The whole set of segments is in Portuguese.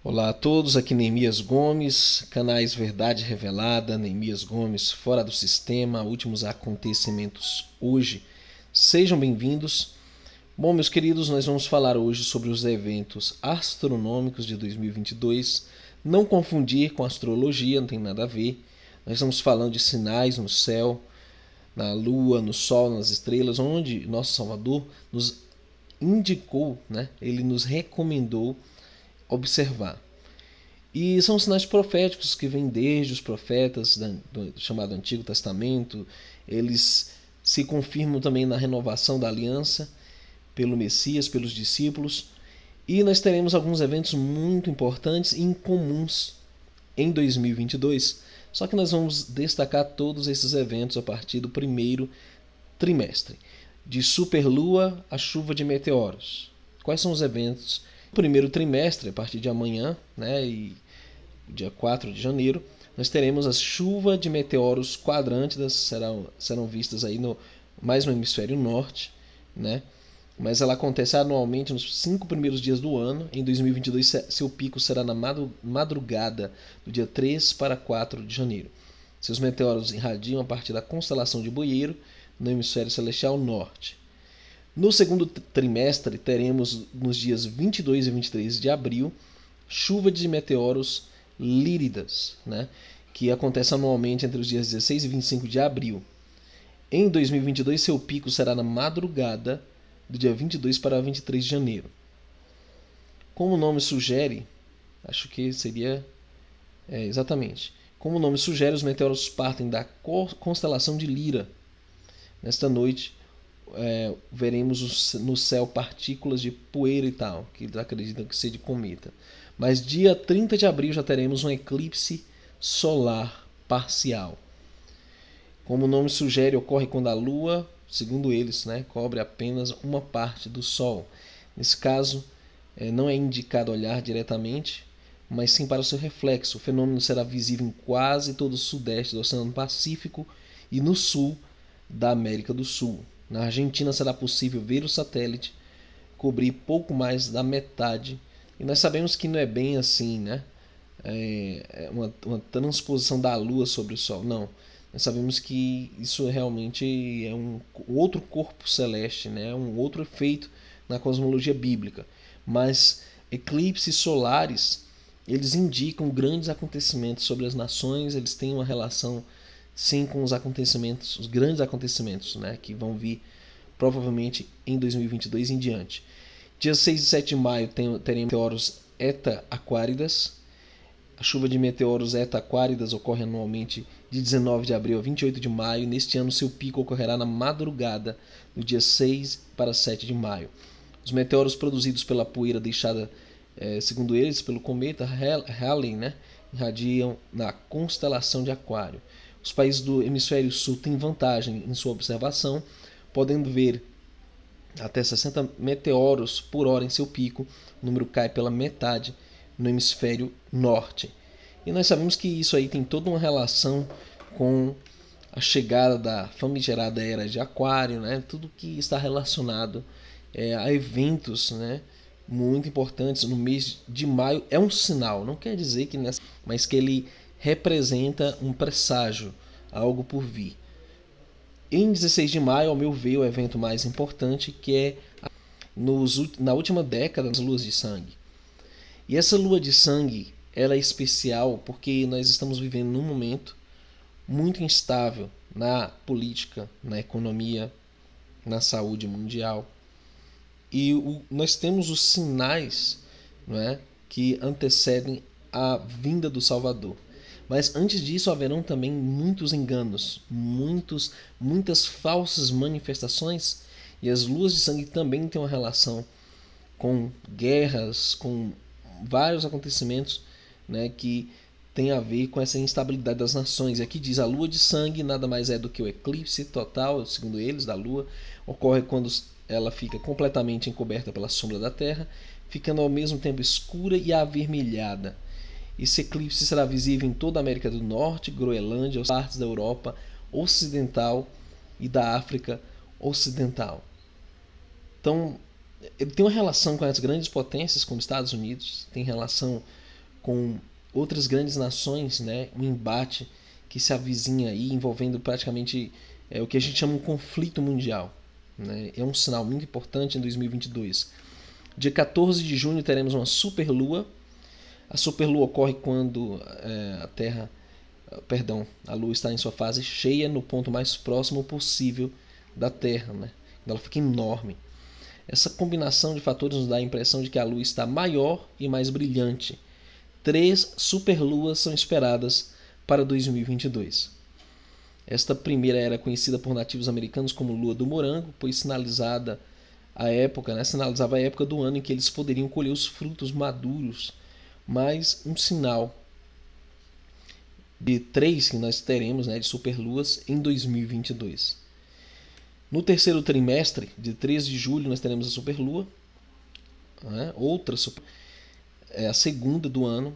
Olá a todos, aqui Neemias Gomes, canais Verdade Revelada, Neemias Gomes, Fora do Sistema, últimos acontecimentos hoje. Sejam bem-vindos. Bom, meus queridos, nós vamos falar hoje sobre os eventos astronômicos de 2022. Não confundir com astrologia, não tem nada a ver. Nós estamos falando de sinais no céu, na lua, no sol, nas estrelas, onde nosso Salvador nos indicou, ele nos recomendou observar. E são sinais proféticos que vêm desde os profetas do chamado Antigo Testamento. Eles se confirmam também na renovação da aliança pelo Messias, pelos discípulos. E nós teremos alguns eventos muito importantes e incomuns em 2022. Só que nós vamos destacar todos esses eventos a partir do primeiro trimestre. De superlua a chuva de meteoros. Quais são os eventos? No primeiro trimestre, a partir de amanhã, e dia 4 de janeiro, nós teremos a chuva de meteoros quadrântidas, serão vistas aí mais no hemisfério norte, mas ela acontece anualmente nos 5 primeiros dias do ano. Em 2022, seu pico será na madrugada do dia 3 para 4 de janeiro. Seus meteoros irradiam a partir da constelação de Boeiro, no hemisfério celestial norte. No segundo trimestre, teremos nos dias 22 e 23 de abril, chuva de meteoros líridas, que acontece anualmente entre os dias 16 e 25 de abril. Em 2022, seu pico será na madrugada do dia 22 para 23 de janeiro. Como o nome sugere, acho que seria exatamente. Como o nome sugere, os meteoros partem da constelação de Lira. Nesta noite, veremos no céu partículas de poeira e tal, que eles acreditam que seja de cometa. Mas dia 30 de abril já teremos um eclipse solar parcial. Como o nome sugere, ocorre quando a Lua, segundo eles, cobre apenas uma parte do Sol. Nesse caso, não é indicado olhar diretamente, mas sim para o seu reflexo. O fenômeno será visível em quase todo o sudeste do Oceano Pacífico e no sul da América do Sul. Na Argentina será possível ver o satélite cobrir pouco mais da metade. E nós sabemos que não é bem assim, uma transposição da Lua sobre o Sol. Não. Nós sabemos que isso realmente é um outro corpo celeste, um outro efeito na cosmologia bíblica. Mas eclipses solares, eles indicam grandes acontecimentos sobre as nações, eles têm uma relação sim com os acontecimentos, os grandes acontecimentos, que vão vir provavelmente em 2022 em diante. Dia 6 e 7 de maio teremos meteoros Eta Aquáridas. A chuva de meteoros Eta Aquáridas ocorre anualmente de 19 de abril a 28 de maio. Neste ano, seu pico ocorrerá na madrugada do dia 6 para 7 de maio. Os meteoros produzidos pela poeira deixada, segundo eles, pelo cometa Halley, irradiam na constelação de Aquário. Os países do hemisfério sul têm vantagem em sua observação, podendo ver até 60 meteoros por hora em seu pico. O número cai pela metade no hemisfério norte. E nós sabemos que isso aí tem toda uma relação com a chegada da famigerada era de Aquário, tudo que está relacionado a eventos, muito importantes no mês de maio. É um sinal, não quer dizer que mas que ele representa um presságio, algo por vir. Em 16 de maio, ao meu ver, o evento mais importante, que é na última década, as luas de sangue. E essa lua de sangue, ela é especial porque nós estamos vivendo num momento muito instável na política, na economia, na saúde mundial. E nós temos os sinais, que antecedem a vinda do Salvador. Mas antes disso haverão também muitos enganos, muitas falsas manifestações, e as luas de sangue também têm uma relação com guerras, com vários acontecimentos, que tem a ver com essa instabilidade das nações. E aqui diz: a lua de sangue nada mais é do que o eclipse total, segundo eles, da lua. Ocorre quando ela fica completamente encoberta pela sombra da terra, ficando ao mesmo tempo escura e avermelhada. Esse eclipse será visível em toda a América do Norte, Groenlândia, partes da Europa Ocidental e da África Ocidental. Então, ele tem uma relação com as grandes potências, como Estados Unidos, tem relação com outras grandes nações, né, um embate que se avizinha aí envolvendo praticamente o que a gente chama de um conflito mundial, né? É um sinal muito importante em 2022. Dia 14 de junho teremos uma superlua. A superlua ocorre quando a Lua está em sua fase cheia no ponto mais próximo possível da Terra, né? Ela fica enorme. Essa combinação de fatores nos dá a impressão de que a Lua está maior e mais brilhante. 3 superluas são esperadas para 2022. Esta primeira era conhecida por nativos americanos como Lua do Morango, pois sinalizava a época do ano em que eles poderiam colher os frutos maduros, mais um sinal de 3 que nós teremos, né, de superluas em 2022. No terceiro trimestre, de 13 de julho, nós teremos a superlua, né, a segunda do ano.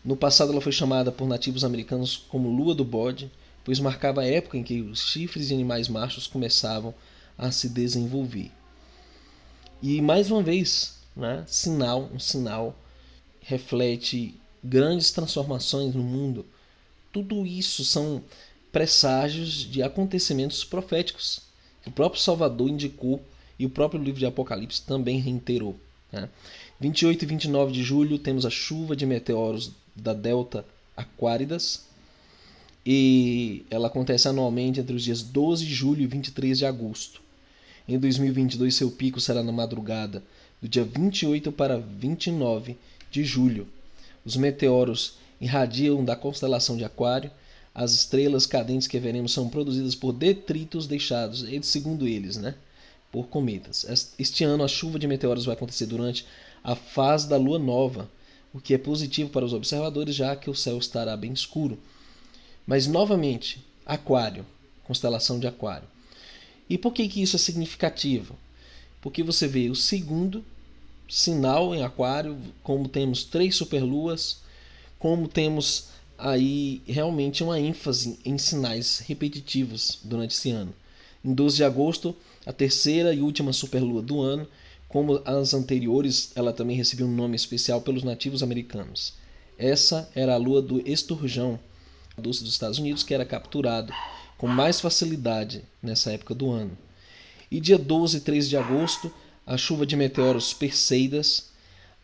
No passado ela foi chamada por nativos americanos como Lua do Bode, pois marcava a época em que os chifres de animais machos começavam a se desenvolver. E mais uma vez, né, um sinal reflete grandes transformações no mundo. Tudo isso são presságios de acontecimentos proféticos que o próprio Salvador indicou e o próprio livro de Apocalipse também reiterou, né? 28 e 29 de julho temos a chuva de meteoros da Delta Aquáridas, e ela acontece anualmente entre os dias 12 de julho e 23 de agosto. Em 2022, seu pico será na madrugada do dia 28 para 29 de julho. Os meteoros irradiam da constelação de Aquário. As estrelas cadentes que veremos são produzidas por detritos deixados, segundo eles, né, por cometas. Este ano a chuva de meteoros vai acontecer durante a fase da lua nova, o que é positivo para os observadores, já que o céu estará bem escuro. Mas novamente, Aquário, constelação de Aquário. E por que isso é significativo? Porque você vê o segundo sinal em Aquário, como temos 3 superluas, como temos aí realmente uma ênfase em sinais repetitivos durante esse ano. Em 12 de agosto, a terceira e última superlua do ano. Como as anteriores, ela também recebeu um nome especial pelos nativos americanos. Essa era a lua do esturjão, dos Estados Unidos, que era capturado com mais facilidade nessa época do ano. E dia 12 e 13 de agosto, a chuva de meteoros Perseidas.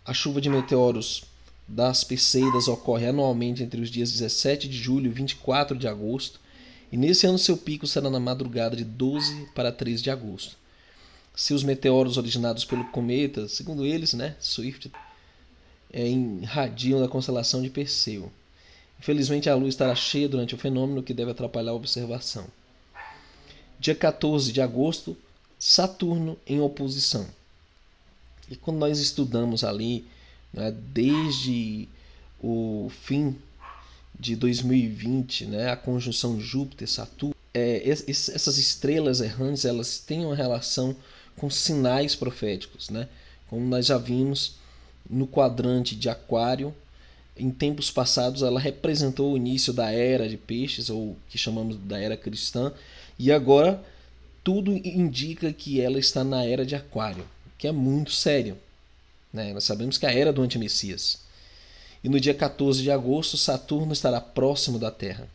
A chuva de meteoros das Perseidas ocorre anualmente entre os dias 17 de julho e 24 de agosto. E nesse ano seu pico será na madrugada de 12 para 13 de agosto. Se os meteoros originados pelo cometa, segundo eles, né, Swift, irradiam da constelação de Perseu. Infelizmente a lua estará cheia durante o fenômeno, o que deve atrapalhar a observação. Dia 14 de agosto, Saturno em oposição. E quando nós estudamos ali, né, desde o fim de 2020, né, a conjunção Júpiter-Saturno, essas estrelas errantes, elas têm uma relação com sinais proféticos, né? Como nós já vimos no quadrante de Aquário, em tempos passados ela representou o início da era de peixes, ou que chamamos da era cristã, e agora tudo indica que ela está na era de Aquário, que é muito sério, né? Nós sabemos que é a era do antimessias. E no dia 14 de agosto, Saturno estará próximo da Terra,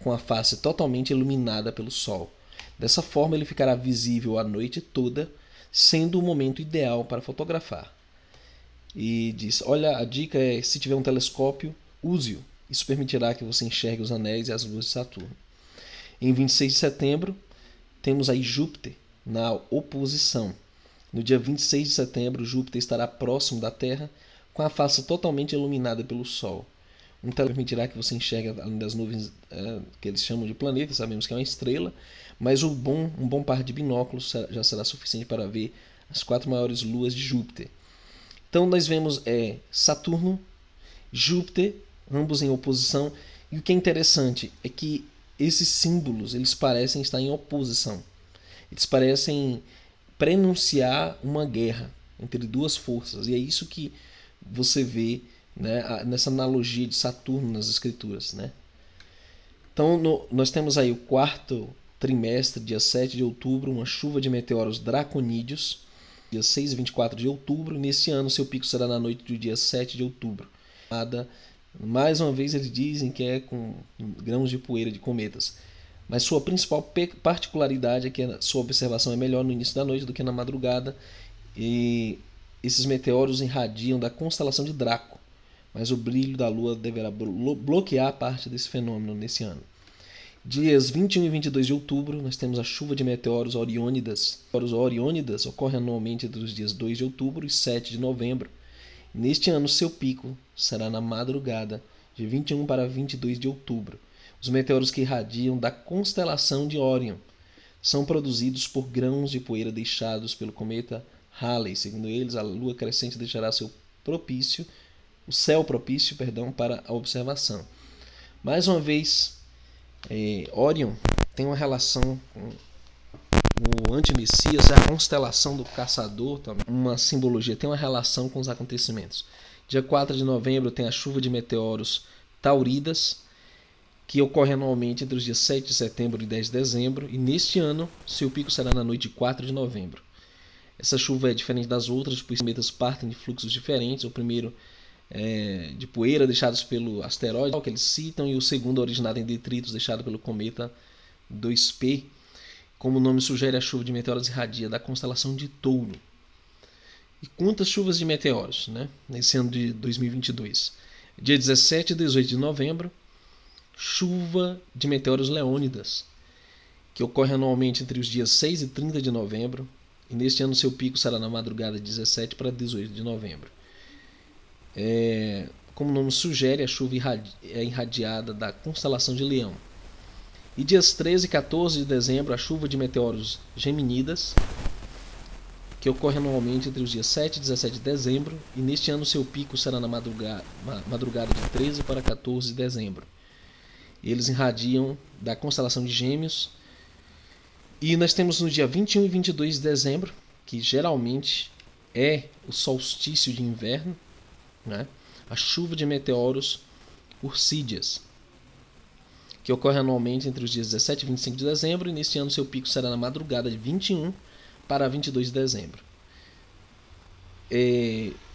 com a face totalmente iluminada pelo Sol. Dessa forma ele ficará visível a noite toda, sendo o momento ideal para fotografar. E diz, olha, a dica é, se tiver um telescópio, use-o. Isso permitirá que você enxergue os anéis e as luas de Saturno. Em 26 de setembro, temos aí Júpiter na oposição. No dia 26 de setembro, Júpiter estará próximo da Terra, com a face totalmente iluminada pelo Sol. Um telescópio permitirá que você enxergue, além das nuvens que eles chamam de planetas, sabemos que é uma estrela, mas um bom par de binóculos já será suficiente para ver as 4 maiores luas de Júpiter. Então nós vemos Saturno, Júpiter, ambos em oposição, e o que é interessante é que esses símbolos eles parecem estar em oposição. Eles parecem prenunciar uma guerra entre duas forças, e é isso que você vê, né, nessa analogia de Saturno nas escrituras, né? Então nós temos aí o quarto trimestre, dia 7 de outubro, uma chuva de meteoros draconídeos, dia 6 e 24 de outubro. Nesse ano seu pico será na noite do dia 7 de outubro. Mais uma vez eles dizem que é com grãos de poeira de cometas. Mas sua principal particularidade é que a sua observação é melhor no início da noite do que na madrugada. E esses meteoros irradiam da constelação de Draco. Mas o brilho da Lua deverá bloquear parte desse fenômeno nesse ano. Dias 21 e 22 de outubro, nós temos a chuva de meteoros Oriônidas. Os Oriônidas ocorrem anualmente entre os dias 2 de outubro e 7 de novembro. Neste ano, seu pico será na madrugada de 21 para 22 de outubro. Os meteoros que irradiam da constelação de Órion são produzidos por grãos de poeira deixados pelo cometa Halley. Segundo eles, a lua crescente deixará o céu propício para a observação. Mais uma vez, Órion tem uma relação com o anti-messias, a constelação do caçador, uma simbologia, tem uma relação com os acontecimentos. Dia 4 de novembro tem a chuva de meteoros Tauridas, que ocorre anualmente entre os dias 7 de setembro e 10 de dezembro, e neste ano seu pico será na noite de 4 de novembro. Essa chuva é diferente das outras, pois os cometas partem de fluxos diferentes. O primeiro de poeira deixados pelo asteroide que eles citam, e o segundo originado em detritos deixado pelo cometa 2P. Como o nome sugere, a chuva de meteoros irradia da constelação de Touro. E quantas chuvas de meteoros, nesse ano de 2022? Dia 17 e 18 de novembro, chuva de meteoros Leônidas, que ocorre anualmente entre os dias 6 e 30 de novembro, e neste ano seu pico será na madrugada de 17 para 18 de novembro. Como o nome sugere, a chuva é irradiada da constelação de Leão. E dias 13 e 14 de dezembro, a chuva de meteoros Geminidas, que ocorre anualmente entre os dias 7 e 17 de dezembro, e neste ano seu pico será na madrugada de 13 para 14 de dezembro. Eles irradiam da constelação de Gêmeos. E nós temos no dia 21 e 22 de dezembro, que geralmente é o solstício de inverno, a chuva de meteoros Ursídeas, que ocorre anualmente entre os dias 17 e 25 de dezembro, e neste ano seu pico será na madrugada de 21 para 22 de dezembro.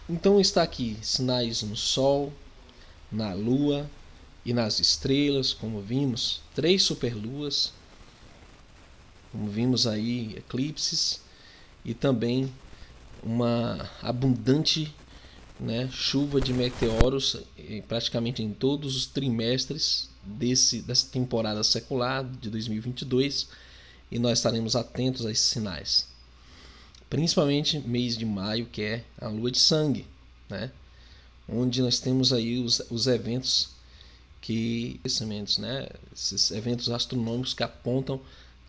Então está aqui sinais no Sol, na Lua e nas estrelas, como vimos, 3 superluas, como vimos aí, eclipses, e também uma abundante chuva de meteoros praticamente em todos os trimestres dessa temporada secular de 2022, e nós estaremos atentos a esses sinais, principalmente mês de maio, que é a lua de sangue, onde nós temos aí os eventos esses eventos astronômicos que apontam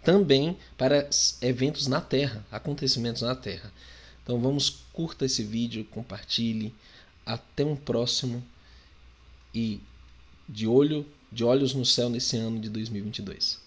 também para eventos na Terra, acontecimentos na Terra. Então curta esse vídeo, compartilhe. Até um próximo, e de olhos no céu nesse ano de 2022.